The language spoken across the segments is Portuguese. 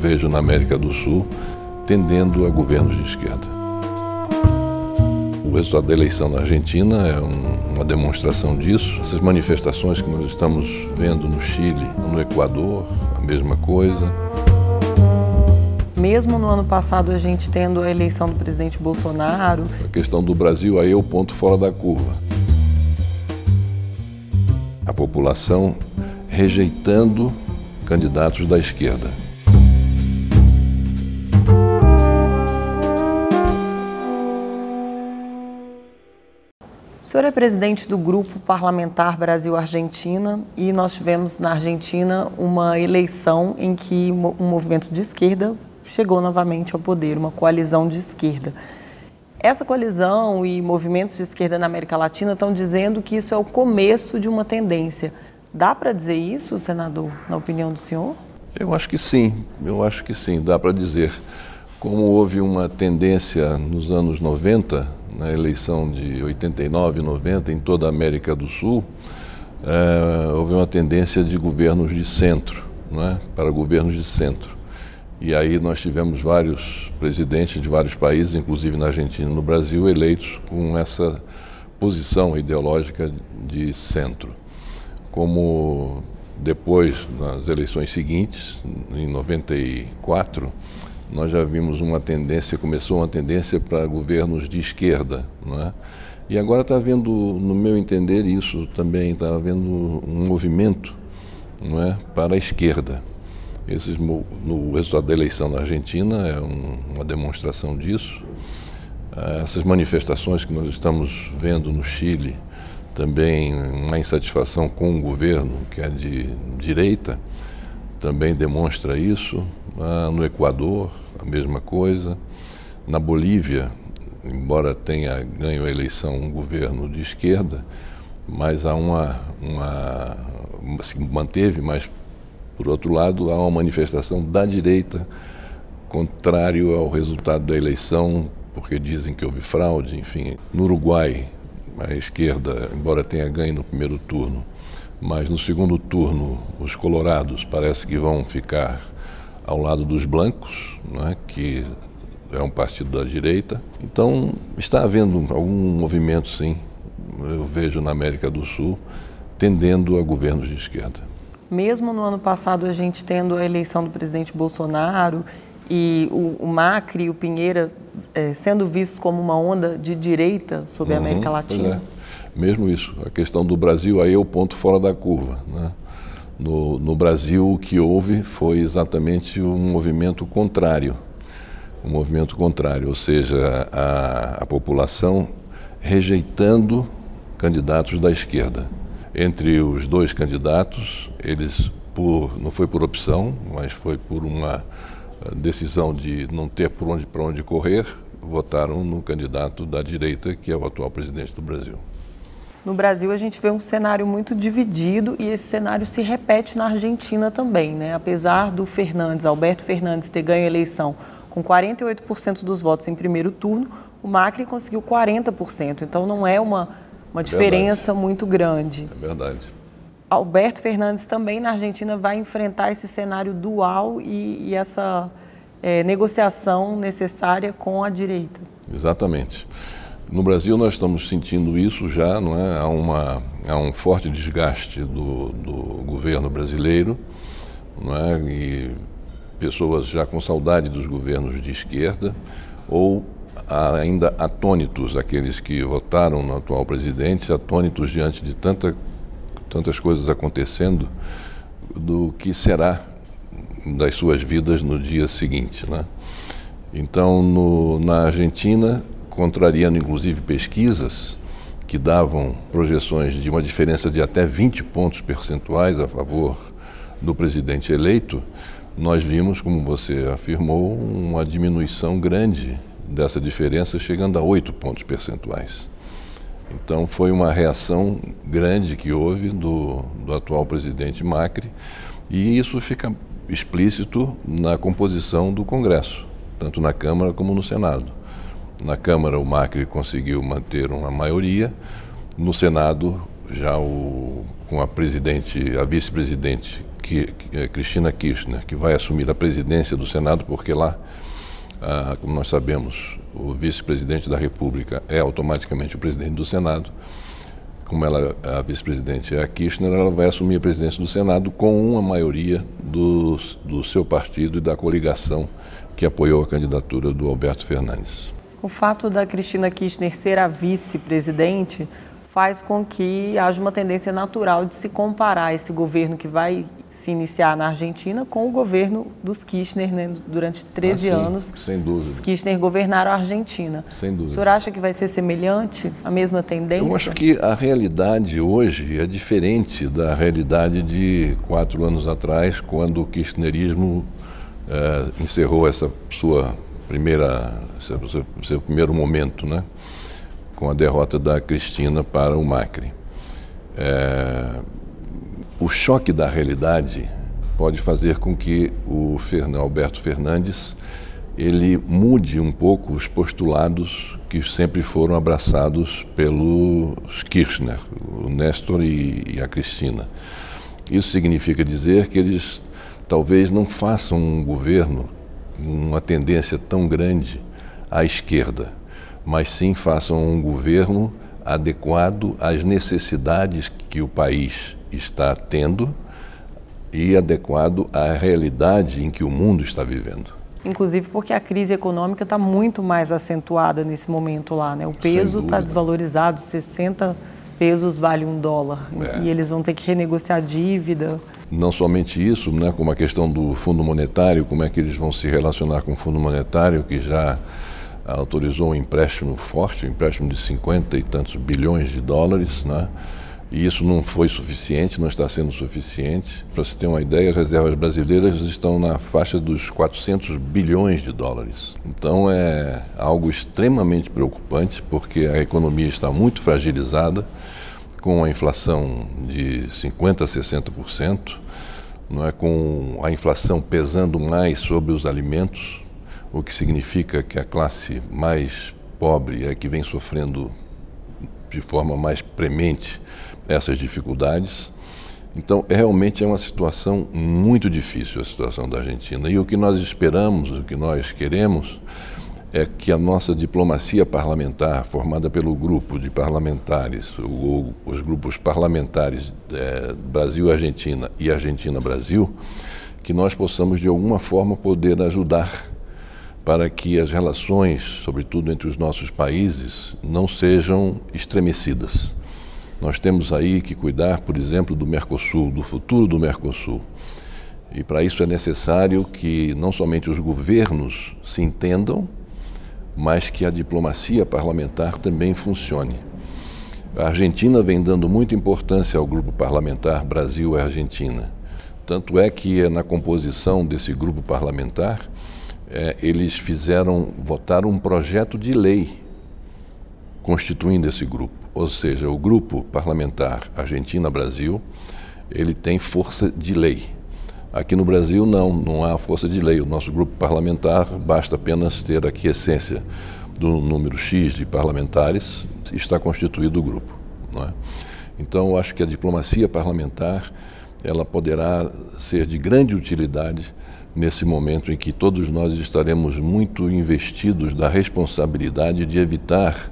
vejo na América do Sul tendendo a governos de esquerda. O resultado da eleição na Argentina é uma demonstração disso. Essas manifestações que nós estamos vendo no Chile, no Equador, a mesma coisa. Mesmo no ano passado a gente tendo a eleição do presidente Bolsonaro. A questão do Brasil aí é o ponto fora da curva. A população rejeitando candidatos da esquerda. O senhor é presidente do Grupo Parlamentar Brasil-Argentina e nós tivemos na Argentina uma eleição em que um movimento de esquerda chegou novamente ao poder, uma coalizão de esquerda. Essa coalizão e movimentos de esquerda na América Latina estão dizendo que isso é o começo de uma tendência. Dá para dizer isso, senador, na opinião do senhor? Eu acho que sim, dá para dizer. Como houve uma tendência nos anos 90, na eleição de 89 e 90 em toda a América do Sul, houve uma tendência de governos de centro, não é? Para governos de centro. E aí nós tivemos vários presidentes de vários países, inclusive na Argentina e no Brasil, eleitos com essa posição ideológica de centro. Como depois, nas eleições seguintes, em 94, nós já vimos começou uma tendência para governos de esquerda, não é? E agora está havendo, no meu entender, isso também, está havendo um movimento, não é, para a esquerda. No resultado da eleição na Argentina é uma demonstração disso. Essas manifestações que nós estamos vendo no Chile, também uma insatisfação com o governo, que é de direita, também demonstra isso. No Equador, a mesma coisa. Na Bolívia, embora tenha ganho a eleição um governo de esquerda, mas há se manteve, mas, por outro lado, há uma manifestação da direita contrário ao resultado da eleição, porque dizem que houve fraude, enfim. No Uruguai, a esquerda, embora tenha ganho no primeiro turno, mas no segundo turno os colorados parece que vão ficar ao lado dos blancos, não é? Que é um partido da direita. Então está havendo algum movimento, sim, eu vejo na América do Sul, tendendo a governos de esquerda. Mesmo no ano passado a gente tendo a eleição do presidente Bolsonaro e o Macri e o Pinheira sendo vistos como uma onda de direita sobre a América Latina. Mesmo isso, a questão do Brasil aí é o ponto fora da curva, né? No Brasil, o que houve foi exatamente um movimento contrário, ou seja, a população rejeitando candidatos da esquerda. Entre os dois candidatos, eles, não foi por opção, mas foi por uma decisão de não ter para onde correr, votaram no candidato da direita, que é o atual presidente do Brasil. No Brasil, a gente vê um cenário muito dividido e esse cenário se repete na Argentina também, né? Apesar do Alberto Fernandes, ter ganho a eleição com 48% dos votos em primeiro turno, o Macri conseguiu 40%. Então, não é uma diferença muito grande. É verdade. Alberto Fernandes também na Argentina vai enfrentar esse cenário dual e essa negociação necessária com a direita. Exatamente. No Brasil nós estamos sentindo isso já, não é? Há um forte desgaste do governo brasileiro, não é? E pessoas já com saudade dos governos de esquerda ou ainda atônitos, aqueles que votaram no atual presidente, atônitos diante de tantas coisas acontecendo, do que será das suas vidas no dia seguinte, né? Então, na Argentina, contrariando inclusive pesquisas que davam projeções de uma diferença de até 20 pontos percentuais a favor do presidente eleito, nós vimos, como você afirmou, uma diminuição grande dessa diferença, chegando a 8 pontos percentuais. Então foi uma reação grande que houve do atual presidente Macri, e isso fica explícito na composição do Congresso, tanto na Câmara como no Senado. Na Câmara, o Macri conseguiu manter uma maioria. No Senado, já com a vice-presidente Cristina Kirchner, que vai assumir a presidência do Senado, porque lá, como nós sabemos, o vice-presidente da República é automaticamente o presidente do Senado. Como a vice-presidente é a Kirchner, ela vai assumir a presidência do Senado com uma maioria do seu partido e da coligação que apoiou a candidatura do Alberto Fernandes. O fato da Cristina Kirchner ser a vice-presidente faz com que haja uma tendência natural de se comparar esse governo que vai se iniciar na Argentina com o governo dos Kirchner, né? Durante 13 anos. Sem dúvida. Os Kirchner governaram a Argentina. Sem dúvida. O senhor acha que vai ser semelhante, a mesma tendência? Eu acho que a realidade hoje é diferente da realidade de 4 anos atrás, quando o kirchnerismo encerrou seu primeiro momento, né? Com a derrota da Cristina para o Macri. O choque da realidade pode fazer com que o Alberto Fernandes ele mude um pouco os postulados que sempre foram abraçados pelos Kirchner, o Néstor e a Cristina. Isso significa dizer que eles talvez não façam um governo com uma tendência tão grande à esquerda, mas sim façam um governo adequado às necessidades que o país está tendo e adequado à realidade em que o mundo está vivendo. Inclusive porque a crise econômica está muito mais acentuada nesse momento lá, né? O peso está desvalorizado, 60 pesos vale $1. E eles vão ter que renegociar a dívida. Não somente isso, né, como a questão do Fundo Monetário, como é que eles vão se relacionar com o Fundo Monetário, que já autorizou um empréstimo forte, um empréstimo de 50 e tantos bilhões de dólares, né? E isso não foi suficiente, não está sendo suficiente. Para você ter uma ideia, as reservas brasileiras estão na faixa dos 400 bilhões de dólares. Então é algo extremamente preocupante, porque a economia está muito fragilizada, com a inflação de 50% a 60%, não é? Com a inflação pesando mais sobre os alimentos, o que significa que a classe mais pobre é que vem sofrendo de forma mais premente essas dificuldades. Então, realmente é uma situação muito difícil a situação da Argentina. E o que nós esperamos, o que nós queremos, é que a nossa diplomacia parlamentar, formada pelo grupo de parlamentares, os grupos parlamentares Brasil-Argentina e Argentina-Brasil, que nós possamos de alguma forma poder ajudar para que as relações, sobretudo entre os nossos países, não sejam estremecidas. Nós temos aí que cuidar, por exemplo, do Mercosul, do futuro do Mercosul. E para isso é necessário que não somente os governos se entendam, mas que a diplomacia parlamentar também funcione. A Argentina vem dando muita importância ao grupo parlamentar Brasil e Argentina. Tanto é que na composição desse grupo parlamentar, eles votaram um projeto de lei constituindo esse grupo. Ou seja, o grupo parlamentar Argentina-Brasil, ele tem força de lei. Aqui no Brasil não há força de lei. O nosso grupo parlamentar basta apenas ter a quiescência do número X de parlamentares e está constituído o grupo, não é? Então, eu acho que a diplomacia parlamentar ela poderá ser de grande utilidade nesse momento em que todos nós estaremos muito investidos da responsabilidade de evitar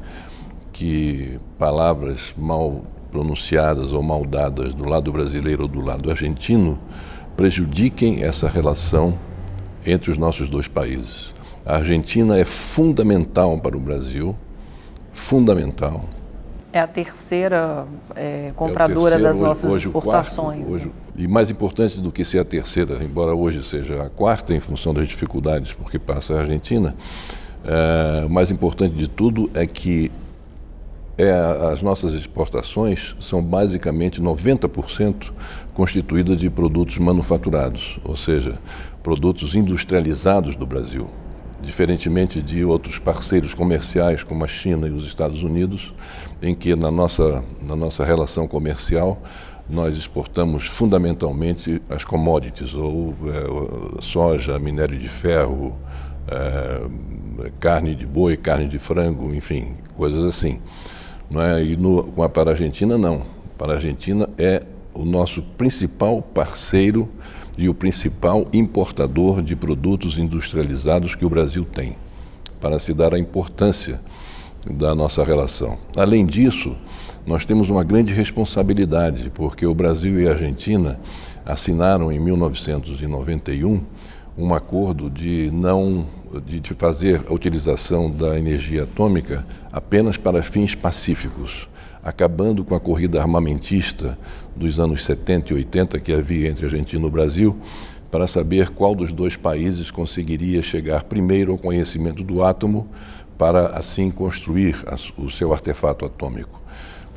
que palavras mal pronunciadas ou mal dadas do lado brasileiro ou do lado argentino prejudiquem essa relação entre os nossos dois países. A Argentina é fundamental para o Brasil, fundamental. É a terceira compradora das nossas exportações. E mais importante do que ser a terceira, embora hoje seja a quarta em função das dificuldades porque passa a Argentina, o mais importante de tudo é que as nossas exportações são basicamente 90% constituídas de produtos manufaturados, ou seja, produtos industrializados do Brasil. Diferentemente de outros parceiros comerciais como a China e os Estados Unidos, em que na nossa relação comercial nós exportamos fundamentalmente as commodities, ou soja, minério de ferro, carne de boi, carne de frango, enfim, coisas assim. Não é? E para a Argentina, não. Para a Argentina é o nosso principal parceiro e o principal importador de produtos industrializados que o Brasil tem, para se dar a importância da nossa relação. Além disso, nós temos uma grande responsabilidade, porque o Brasil e a Argentina assinaram em 1991 um acordo de fazer a utilização da energia atômica apenas para fins pacíficos, acabando com a corrida armamentista dos anos 70 e 80 que havia entre a Argentina e o Brasil, para saber qual dos dois países conseguiria chegar primeiro ao conhecimento do átomo para assim construir o seu artefato atômico.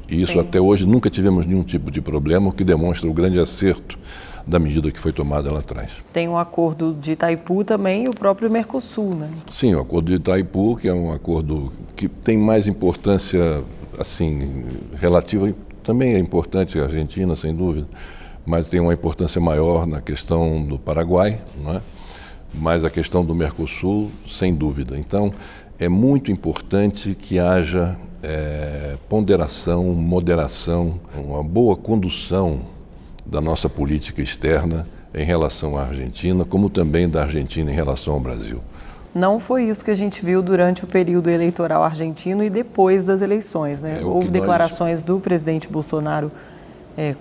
E isso até hoje nunca tivemos nenhum tipo de problema, o que demonstra o grande acerto da medida que foi tomada lá atrás. Tem um acordo de Itaipu também e o próprio Mercosul, né? Sim, o acordo de Itaipu, que é um acordo que tem mais importância, assim, relativa, também é importante a Argentina, sem dúvida, mas tem uma importância maior na questão do Paraguai, não é? Mas a questão do Mercosul, sem dúvida. Então, é muito importante que haja ponderação, moderação, uma boa condução da nossa política externa em relação à Argentina, como também da Argentina em relação ao Brasil. Não foi isso que a gente viu durante o período eleitoral argentino e depois das eleições, né? Houve declarações do presidente Bolsonaro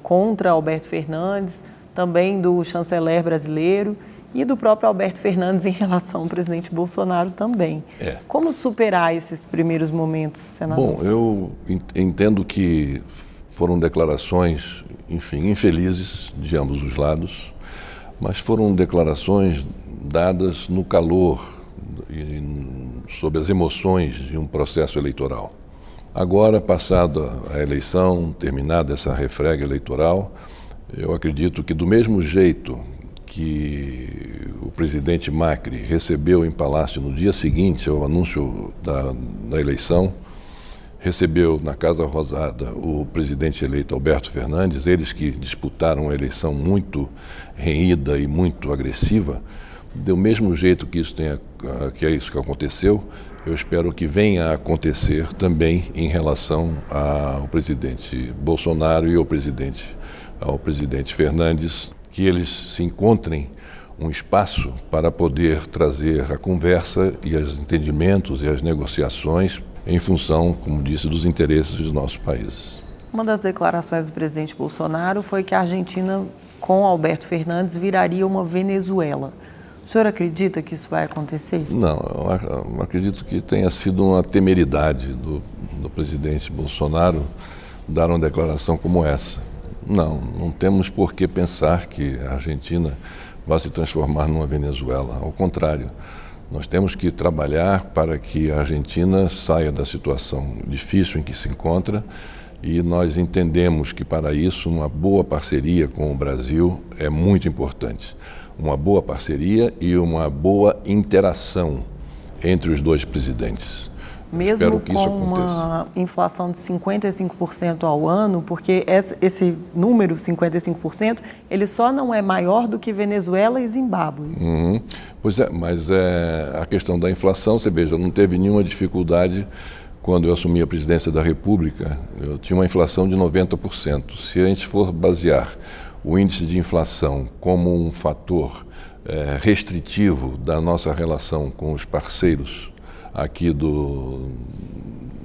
contra Alberto Fernandes, também do chanceler brasileiro e do próprio Alberto Fernandes em relação ao presidente Bolsonaro também. Como superar esses primeiros momentos, senador? Bom, eu entendo que foram declarações, enfim, infelizes de ambos os lados, mas foram declarações dadas no calor e sob as emoções de um processo eleitoral. Agora, passada a eleição, terminada essa refrega eleitoral, eu acredito que do mesmo jeito que o presidente Macri recebeu em Palácio no dia seguinte ao anúncio da eleição, recebeu na Casa Rosada o presidente eleito Alberto Fernandes, eles que disputaram a eleição muito renhida e muito agressiva, do mesmo jeito que é isso que aconteceu, eu espero que venha a acontecer também em relação ao presidente Bolsonaro e ao presidente Fernandes, que eles se encontrem um espaço para poder trazer a conversa e os entendimentos e as negociações em função, como disse, dos interesses dos nossos países. Uma das declarações do presidente Bolsonaro foi que a Argentina, com Alberto Fernandes, viraria uma Venezuela. O senhor acredita que isso vai acontecer? Não, eu acredito que tenha sido uma temeridade do presidente Bolsonaro dar uma declaração como essa. Não temos por que pensar que a Argentina vai se transformar numa Venezuela. Ao contrário, nós temos que trabalhar para que a Argentina saia da situação difícil em que se encontra e nós entendemos que para isso uma boa parceria com o Brasil é muito importante. Uma boa parceria e uma boa interação entre os dois presidentes. Mesmo com uma inflação de 55% ao ano, porque esse número, 55%, ele só não é maior do que Venezuela e Zimbábue. Pois é, mas a questão da inflação, você veja, não teve nenhuma dificuldade quando eu assumi a presidência da República. Eu tinha uma inflação de 90%. Se a gente for basear o índice de inflação como um fator restritivo da nossa relação com os parceiros aqui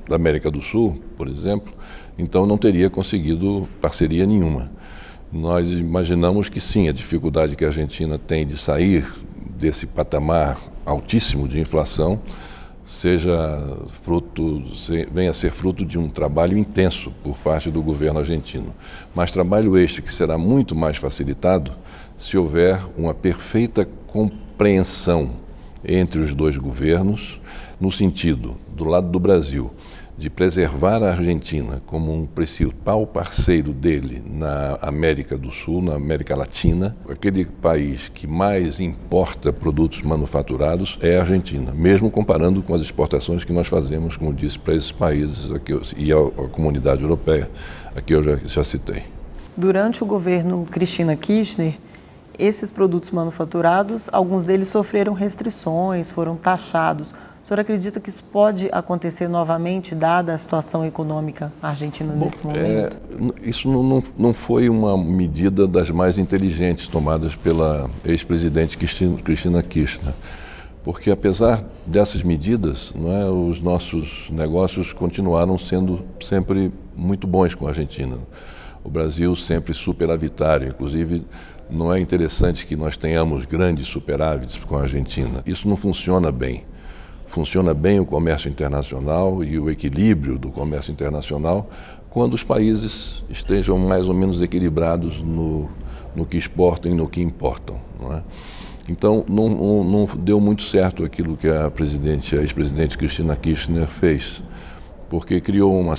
da América do Sul, por exemplo, então não teria conseguido parceria nenhuma. Nós imaginamos que sim, a dificuldade que a Argentina tem de sair desse patamar altíssimo de inflação venha a ser fruto de um trabalho intenso por parte do governo argentino. Mas trabalho este que será muito mais facilitado se houver uma perfeita compreensão entre os dois governos, no sentido, do lado do Brasil, de preservar a Argentina como um principal parceiro dele na América do Sul, na América Latina. Aquele país que mais importa produtos manufaturados é a Argentina, mesmo comparando com as exportações que nós fazemos, como disse, para esses países e a comunidade europeia, aqui eu já citei. Durante o governo Cristina Kirchner, esses produtos manufaturados, alguns deles sofreram restrições, foram taxados. O O senhor acredita que isso pode acontecer novamente, dada a situação econômica argentina nesse momento? Isso não foi uma medida das mais inteligentes tomadas pela ex-presidente Cristina Kirchner, porque apesar dessas medidas, os nossos negócios continuaram sendo sempre muito bons com a Argentina. O Brasil sempre superavitário, inclusive não é interessante que nós tenhamos grandes superávites com a Argentina. Isso não funciona bem. Funciona bem o comércio internacional e o equilíbrio do comércio internacional quando os países estejam mais ou menos equilibrados no que exportam e no que importam. Não é? Então, não deu muito certo aquilo que a ex-presidente Cristina Kirchner fez, porque criou um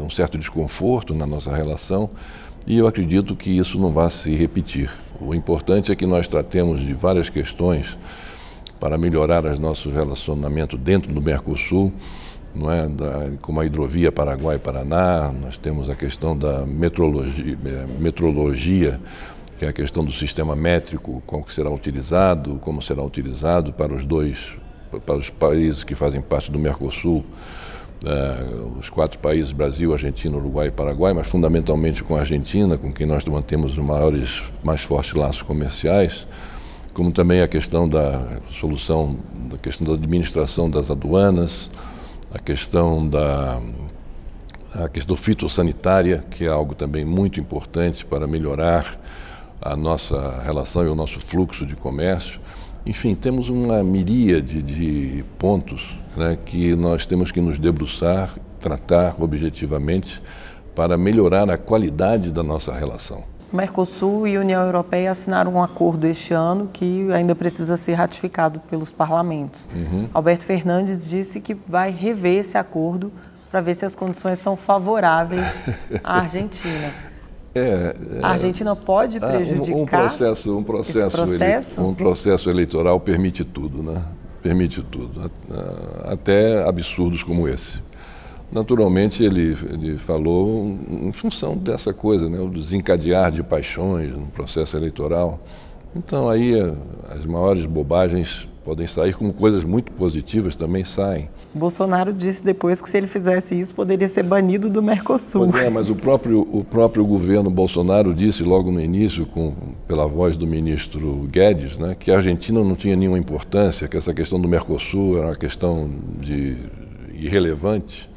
certo desconforto na nossa relação, e eu acredito que isso não vai se repetir. O importante é que nós tratemos de várias questões para melhorar os nossos relacionamentos dentro do Mercosul, como a hidrovia Paraguai-Paraná. Nós temos a questão da metrologia, que é a questão do sistema métrico, como será utilizado para os países que fazem parte do Mercosul, os 4 países, Brasil, Argentina, Uruguai e Paraguai, mas fundamentalmente com a Argentina, com quem nós mantemos os mais fortes laços comerciais, como também a questão da administração das aduanas, a questão fitossanitária, que é algo também muito importante para melhorar a nossa relação e o nosso fluxo de comércio. Enfim, temos uma miríade de pontos que nós temos que nos debruçar, tratar objetivamente para melhorar a qualidade da nossa relação. O Mercosul e a União Europeia assinaram um acordo este ano que ainda precisa ser ratificado pelos parlamentos. Alberto Fernandes disse que vai rever esse acordo para ver se as condições são favoráveis à Argentina. A Argentina pode prejudicar um processo eleitoral permite tudo, permite tudo, até absurdos como esse. Naturalmente, ele falou em função dessa coisa, o desencadear de paixões no processo eleitoral. Então, aí as maiores bobagens podem sair, como coisas muito positivas também saem. Bolsonaro disse depois que se ele fizesse isso, poderia ser banido do Mercosul. Pois mas o próprio governo Bolsonaro disse logo no início, pela voz do ministro Guedes, que a Argentina não tinha nenhuma importância, que essa questão do Mercosul era uma questão irrelevante,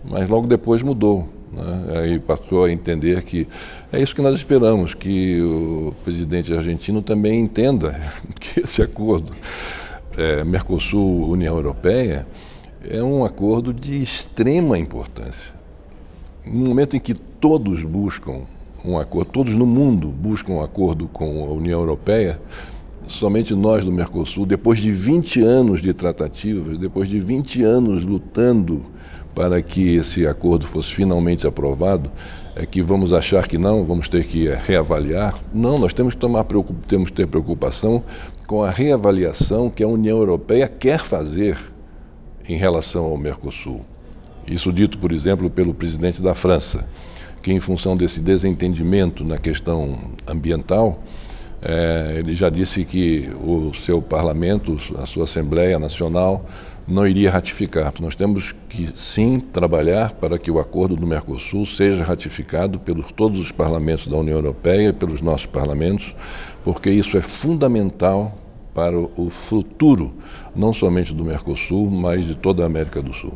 mas logo depois mudou. Aí passou a entender que é isso que nós esperamos, que o presidente argentino também entenda que esse acordo Mercosul-União Europeia é um acordo de extrema importância. No momento em que todos buscam um acordo, todos no mundo buscam um acordo com a União Europeia, somente nós do Mercosul, depois de 20 anos de tratativas, depois de 20 anos lutando para que esse acordo fosse finalmente aprovado, é que vamos achar que não, vamos ter que reavaliar. Não, nós temos que ter preocupação com a reavaliação que a União Europeia quer fazer em relação ao Mercosul. Isso dito, por exemplo, pelo presidente da França, que em função desse desentendimento na questão ambiental, ele já disse que o seu parlamento, a sua Assembleia Nacional, não iria ratificar. Nós temos que, sim, trabalhar para que o acordo do Mercosul seja ratificado pelos todos os parlamentos da União Europeia e pelos nossos parlamentos, porque isso é fundamental para o futuro, não somente do Mercosul, mas de toda a América do Sul.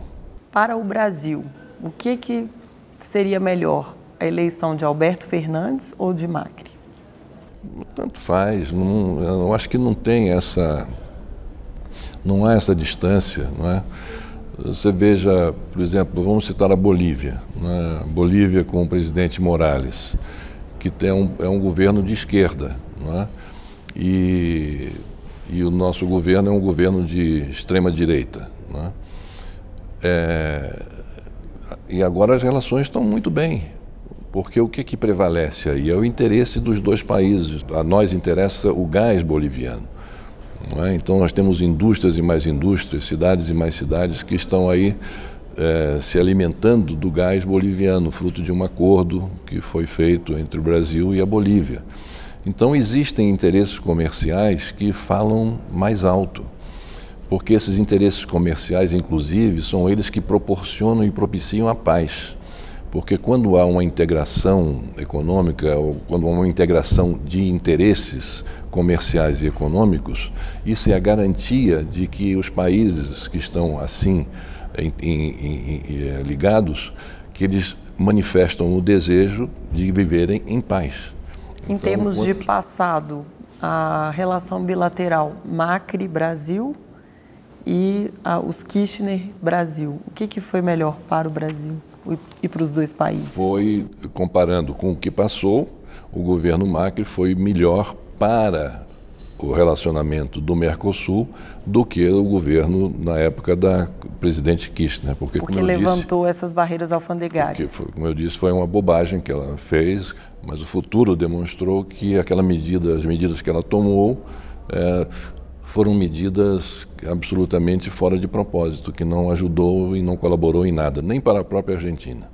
Para o Brasil, o que seria melhor, a eleição de Alberto Fernandes ou de Macri? Tanto faz, eu acho que não tem não há essa distância, não é? Você veja, por exemplo, vamos citar a Bolívia, Bolívia com o presidente Morales, que é um governo de esquerda, não é? E o nosso governo é um governo de extrema-direita, não é? E agora as relações estão muito bem, porque o que prevalece aí é o interesse dos dois países. A nós interessa o gás boliviano. Não é? Então nós temos indústrias e mais indústrias, cidades e mais cidades que estão aí se alimentando do gás boliviano, fruto de um acordo que foi feito entre o Brasil e a Bolívia. Então existem interesses comerciais que falam mais alto, porque esses interesses comerciais, inclusive, são eles que proporcionam e propiciam a paz. Porque quando há uma integração econômica, ou quando há uma integração de interesses comerciais e econômicos, isso é a garantia de que os países que estão assim ligados, que eles manifestam o desejo de viverem em paz. Em termos de passado, a relação bilateral Macri-Brasil e os Kirchner-Brasil, o que foi melhor para o Brasil e para os dois países? Foi, comparando com o que passou, o governo Macri foi melhor para o relacionamento do Mercosul do que o governo na época da presidente Kirchner. Porque levantou essas barreiras alfandegárias. Como eu disse, foi uma bobagem que ela fez, mas o futuro demonstrou que as medidas que ela tomou foram medidas absolutamente fora de propósito, que não ajudou e não colaborou em nada, nem para a própria Argentina.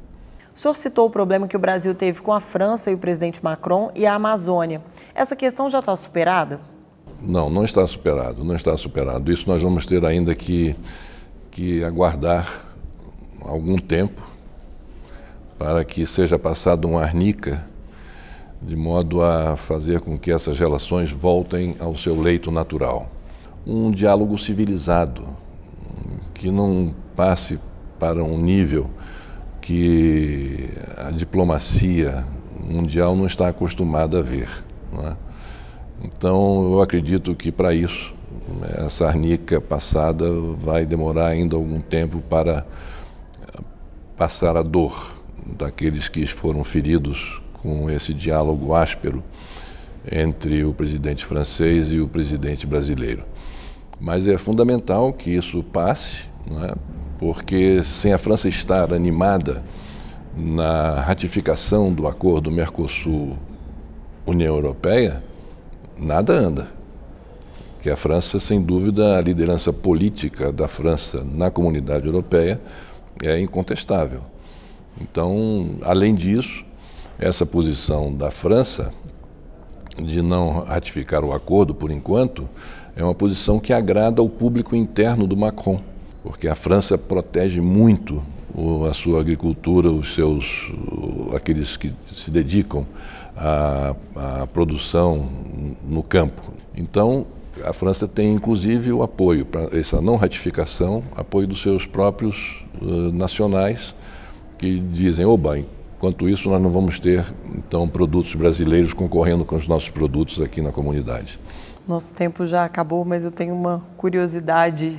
O senhor citou o problema que o Brasil teve com a França e o presidente Macron e a Amazônia. Essa questão já está superada? Não, não está superado, não está superado. Isso nós vamos ter ainda que aguardar algum tempo para que seja passado um arnica, de modo a fazer com que essas relações voltem ao seu leito natural. Um diálogo civilizado, que não passe para um nível que a diplomacia mundial não está acostumada a ver, não é? Então, eu acredito que para isso, essa arnica passada vai demorar ainda algum tempo para passar a dor daqueles que foram feridos com esse diálogo áspero entre o presidente francês e o presidente brasileiro. Mas é fundamental que isso passe, não é? Porque sem a França estar animada na ratificação do acordo Mercosul-União Europeia, nada anda. Que a França, sem dúvida, a liderança política da França na comunidade europeia é incontestável. Então, além disso, essa posição da França de não ratificar o acordo por enquanto é uma posição que agrada ao público interno do Macron, porque a França protege muito a sua agricultura, aqueles que se dedicam à produção no campo. Então, a França tem inclusive o apoio para essa não ratificação, apoio dos seus próprios nacionais, que dizem, oba, enquanto isso nós não vamos ter então produtos brasileiros concorrendo com os nossos produtos aqui na comunidade. Nosso tempo já acabou, mas eu tenho uma curiosidade,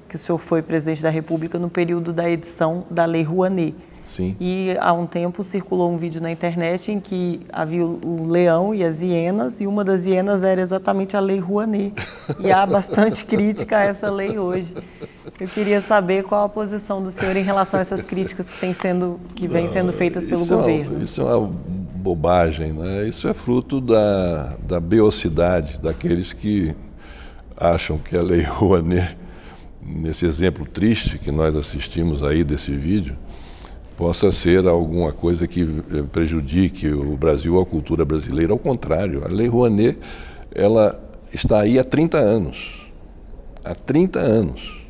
que o senhor foi presidente da República no período da edição da Lei Rouanet. Sim. E há um tempo circulou um vídeo na internet em que havia o leão e as hienas, e uma das hienas era exatamente a Lei Rouanet. E há bastante crítica a essa lei hoje. Eu queria saber qual a posição do senhor em relação a essas críticas que vêm sendo feitas pelo governo. Isso é uma bobagem, né? Isso é fruto da beocidade daqueles que acham que a Lei Rouanet, nesse exemplo triste que nós assistimos aí desse vídeo, possa ser alguma coisa que prejudique o Brasil ou a cultura brasileira. Ao contrário, a Lei Rouanet, ela está aí há 30 anos. Há 30 anos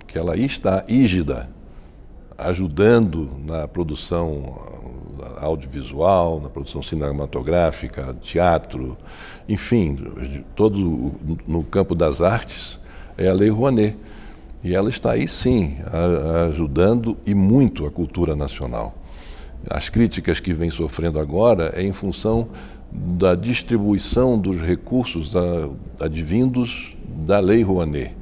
que ela está rígida, ajudando na produção audiovisual, na produção cinematográfica, teatro, enfim, todo no campo das artes, é a Lei Rouanet. E ela está aí, sim, ajudando e muito a cultura nacional. As críticas que vem sofrendo agora é em função da distribuição dos recursos advindos da Lei Rouanet,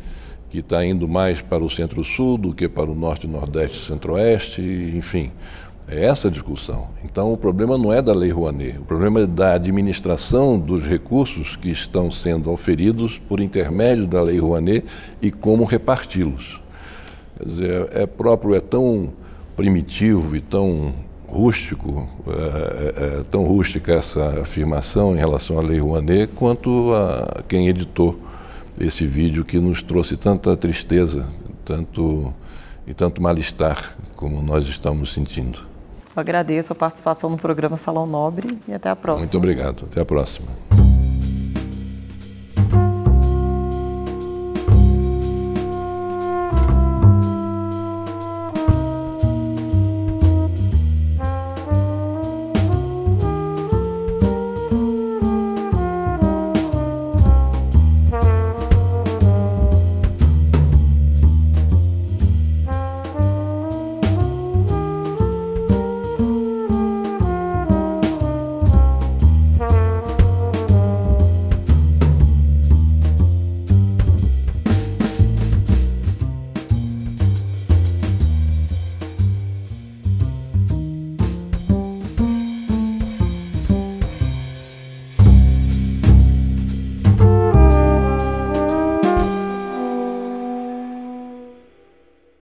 que está indo mais para o Centro-Sul do que para o Norte, Nordeste e Centro-Oeste, enfim. É essa a discussão. Então, o problema não é da Lei Rouanet, o problema é da administração dos recursos que estão sendo auferidos por intermédio da Lei Rouanet e como reparti-los. Quer dizer, é tão primitivo e tão rústico, tão rústica essa afirmação em relação à Lei Rouanet, quanto a quem editou esse vídeo que nos trouxe tanta tristeza e tanto mal-estar como nós estamos sentindo. Eu agradeço a participação no programa Salão Nobre e até a próxima. Muito obrigado. Até a próxima.